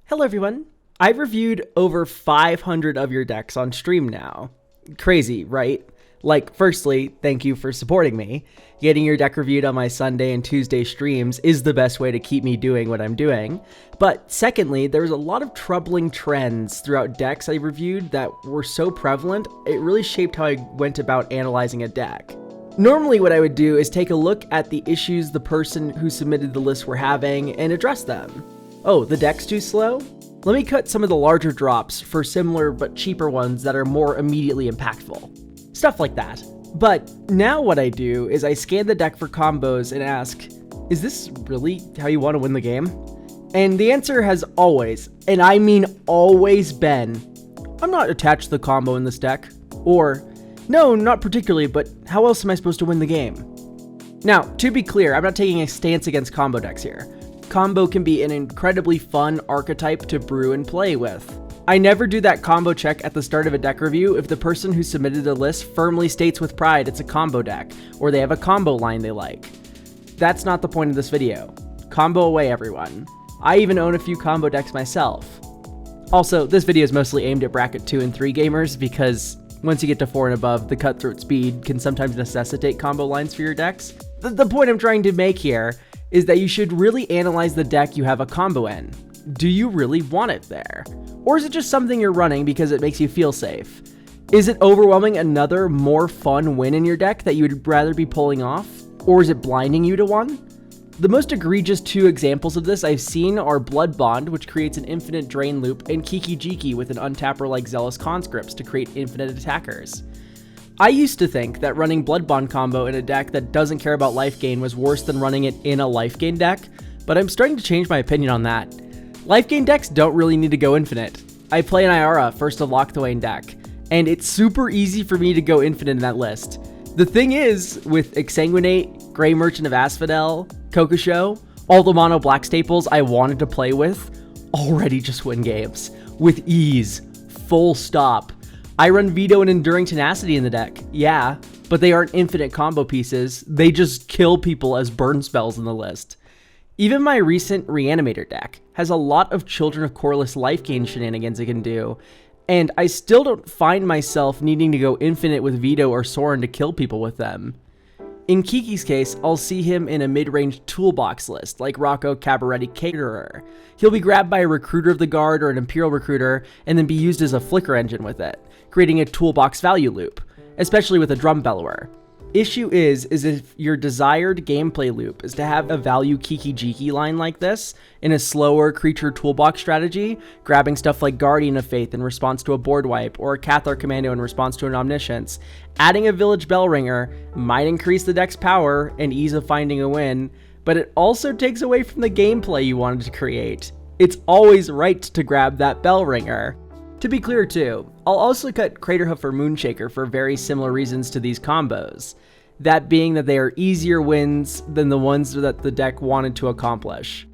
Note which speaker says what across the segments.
Speaker 1: Hello everyone, I've reviewed over 500 of your decks on stream now. Crazy, right? Like, firstly, thank you for supporting me. Getting your deck reviewed on my Sunday and Tuesday streams is the best way to keep me doing what I'm doing. But secondly, there was a lot of troubling trends throughout decks I reviewed that were so prevalent, it really shaped how I went about analyzing a deck. Normally what I would do is take a look at the issues the person who submitted the list were having and address them. Oh, the deck's too slow? Let me cut some of the larger drops for similar but cheaper ones that are more immediately impactful. Stuff like that. But now what I do is I scan the deck for combos and ask, is this really how you want to win the game? And the answer has always, and I mean always been, I'm not attached to the combo in this deck. Or, no, not particularly, but how else am I supposed to win the game? Now, to be clear, I'm not taking a stance against combo decks here. Combo can be an incredibly fun archetype to brew and play with. I never do that combo check at the start of a deck review if the person who submitted the list firmly states with pride it's a combo deck, or they have a combo line they like. That's not the point of this video. Combo away, everyone. I even own a few combo decks myself. Also, this video is mostly aimed at bracket 2 and 3 gamers because once you get to 4 and above, the cutthroat speed can sometimes necessitate combo lines for your decks. The point I'm trying to make here is that you should really analyze the deck you have a combo in. Do you really want it there? Or is it just something you're running because it makes you feel safe? Is it overwhelming another more fun win in your deck that you would rather be pulling off? Or is it blinding you to one? The most egregious two examples of this I've seen are Blood Bond, which creates an infinite drain loop, and Kiki Jiki with an untapper like Zealous Conscripts to create infinite attackers. I used to think that running Blood Bond combo in a deck that doesn't care about life gain was worse than running it in a life gain deck, but I'm starting to change my opinion on that. Life gain decks don't really need to go infinite. I play an Iara first of Locthwain deck, and it's super easy for me to go infinite in that list. The thing is, with Exsanguinate, Grey Merchant of Asphodel, Kokosho, all the mono black staples I wanted to play with, already just win games. With ease. Full stop. I run Veto and Enduring Tenacity in the deck, yeah, but they aren't infinite combo pieces, they just kill people as burn spells in the list. Even my recent Reanimator deck has a lot of Children of Corliss life gain shenanigans it can do, and I still don't find myself needing to go infinite with Veto or Sorin to kill people with them. In Kiki's case, I'll see him in a mid-range toolbox list, like Rocco Cabaretti Caterer. He'll be grabbed by a Recruiter of the Guard or an Imperial Recruiter, and then be used as a flicker engine with it, creating a toolbox value loop, especially with a Drum Bellower. Issue is if your desired gameplay loop is to have a value Kiki Jiki line like this, in a slower creature toolbox strategy, grabbing stuff like Guardian of Faith in response to a board wipe, or a Cathar Commando in response to an Omniscience, adding a Village Bellringer might increase the deck's power and ease of finding a win, but it also takes away from the gameplay you wanted to create. It's always right to grab that Bellringer. To be clear too, I'll also cut Craterhoof or Moonshaker for very similar reasons to these combos. That being that they are easier wins than the ones that the deck wanted to accomplish.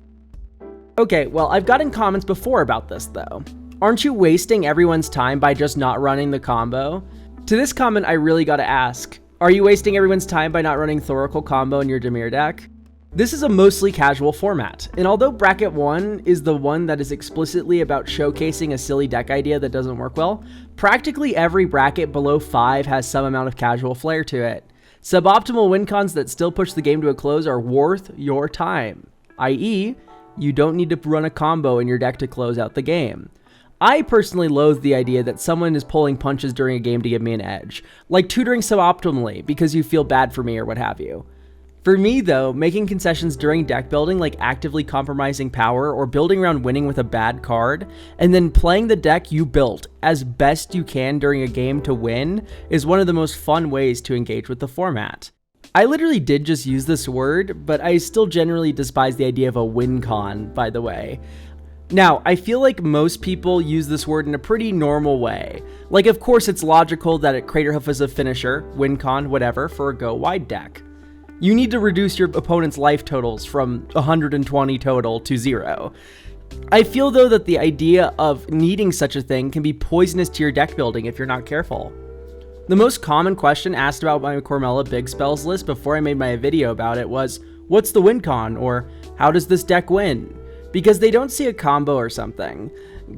Speaker 1: Okay, well, I've gotten comments before about this though. Aren't you wasting everyone's time by just not running the combo? To this comment I really gotta ask, are you wasting everyone's time by not running Thoracle combo in your Dimir deck? This is a mostly casual format, and although Bracket 1 is the one that is explicitly about showcasing a silly deck idea that doesn't work well, practically every bracket below 5 has some amount of casual flair to it. Suboptimal win cons that still push the game to a close are worth your time, i.e., you don't need to run a combo in your deck to close out the game. I personally loathe the idea that someone is pulling punches during a game to give me an edge, like tutoring suboptimally because you feel bad for me or what have you. For me though, making concessions during deck building like actively compromising power or building around winning with a bad card, and then playing the deck you built as best you can during a game to win is one of the most fun ways to engage with the format. I literally did just use this word, but I still generally despise the idea of a win con, by the way. Now, I feel like most people use this word in a pretty normal way. Like, of course it's logical that Craterhoof is a finisher, win con, whatever, for a go wide deck. You need to reduce your opponent's life totals from 120 total to 0. I feel though that the idea of needing such a thing can be poisonous to your deck building if you're not careful. The most common question asked about my Cormella big spells list before I made my video about it was, what's the win con? Or how does this deck win? because they don't see a combo or something.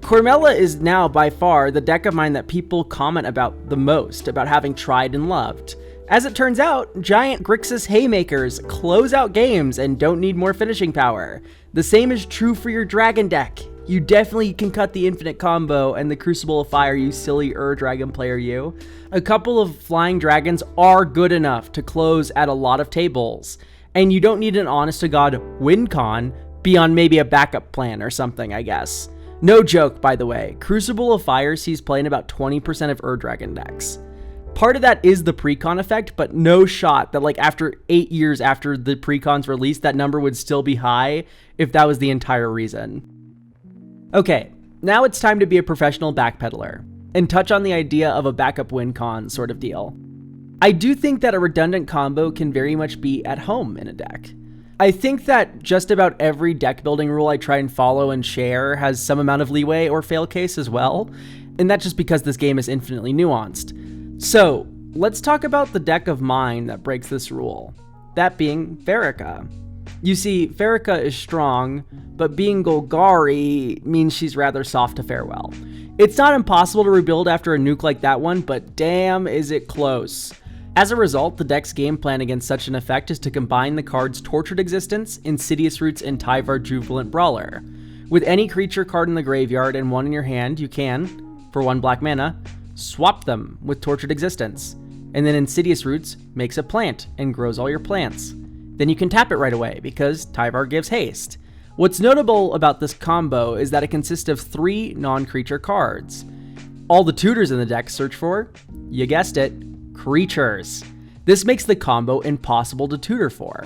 Speaker 1: Cormella is now by far the deck of mine that people comment about the most, about having tried and loved. As it turns out, giant Grixis Haymakers close out games and don't need more finishing power. The same is true for your dragon deck. You definitely can cut the infinite combo and the Crucible of Fire, you silly dragon player you. A couple of flying dragons are good enough to close at a lot of tables, and you don't need an honest-to-god win con beyond maybe a backup plan or something, I guess. No joke, by the way, Crucible of Fire sees play in about 20% of dragon decks. Part of that is the precon effect, but no shot that like after 8 years after the precon's release, that number would still be high if that was the entire reason. Okay, now it's time to be a professional backpedaler and touch on the idea of a backup win con sort of deal. I do think that a redundant combo can very much be at home in a deck. I think that just about every deck building rule I try and follow and share has some amount of leeway or fail case as well, and that's just because this game is infinitely nuanced. So, let's talk about the deck of mine that breaks this rule, that being Verica. You see, Verica is strong, but being Golgari means she's rather soft to farewell. It's not impossible to rebuild after a nuke like that one, but damn is it close. As a result, the deck's game plan against such an effect is to combine the cards Tortured Existence, Insidious Roots, and Tyvar Jubilant Brawler. With any creature card in the graveyard and one in your hand, you can, for 1 black mana, swap them with Tortured Existence. And then Insidious Roots makes a plant and grows all your plants. Then you can tap it right away because Tyvar gives haste. What's notable about this combo is that it consists of 3 non-creature cards. All the tutors in the deck search for, you guessed it, creatures. This makes the combo impossible to tutor for.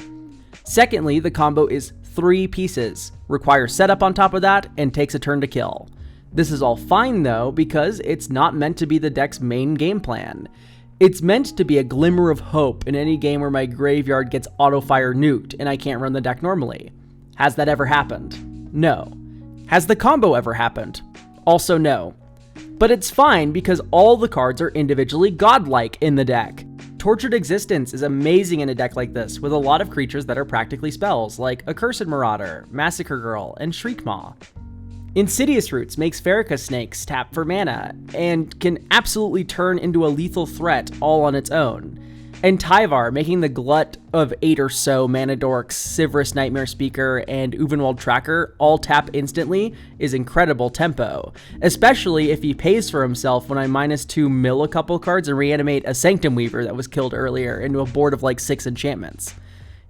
Speaker 1: Secondly, the combo is 3 pieces, requires setup on top of that, and takes a turn to kill. This is all fine though, because it's not meant to be the deck's main game plan. It's meant to be a glimmer of hope in any game where my graveyard gets auto-fire nuked and I can't run the deck normally. Has that ever happened? No. Has the combo ever happened? Also no. But it's fine because all the cards are individually godlike in the deck. Tortured Existence is amazing in a deck like this, with a lot of creatures that are practically spells, like Accursed Marauder, Massacre Girl, and Shriekmaw. Insidious Roots makes Verica Snakes tap for mana, and can absolutely turn into a lethal threat all on its own. And Tyvar, making the glut of 8 or so Mana Dorks, Sivrus Nightmare Speaker, and Uvenwald Tracker all tap instantly, is incredible tempo. Especially if he pays for himself when I -2 mill a couple cards and reanimate a Sanctum Weaver that was killed earlier into a board of like 6 enchantments.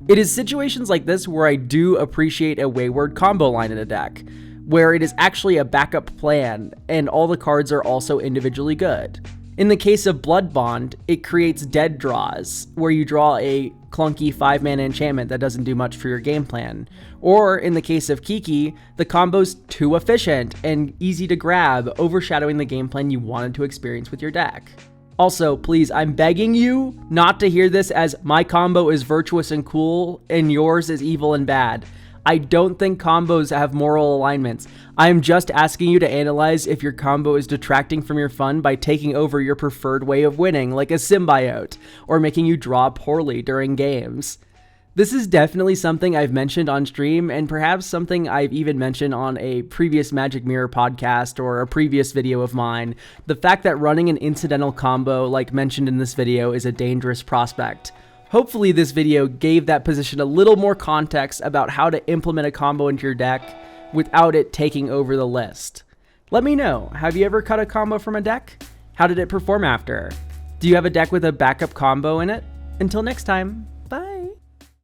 Speaker 1: It is situations like this where I do appreciate a wayward combo line in a deck, where it is actually a backup plan, and all the cards are also individually good. In the case of Blood Bond, it creates dead draws, where you draw a clunky 5-mana enchantment that doesn't do much for your game plan. Or in the case of Kiki, the combo's too efficient and easy to grab, overshadowing the game plan you wanted to experience with your deck. Also, please, I'm begging you not to hear this as my combo is virtuous and cool, and yours is evil and bad. I don't think combos have moral alignments. I'm just asking you to analyze if your combo is detracting from your fun by taking over your preferred way of winning, like a symbiote, or making you draw poorly during games. This is definitely something I've mentioned on stream, and perhaps something I've even mentioned on a previous Magic Mirror podcast or a previous video of mine. The fact that running an incidental combo, like mentioned in this video, is a dangerous prospect. Hopefully this video gave that position a little more context about how to implement a combo into your deck without it taking over the list. Let me know, have you ever cut a combo from a deck? How did it perform after? Do you have a deck with a backup combo in it? Until next time.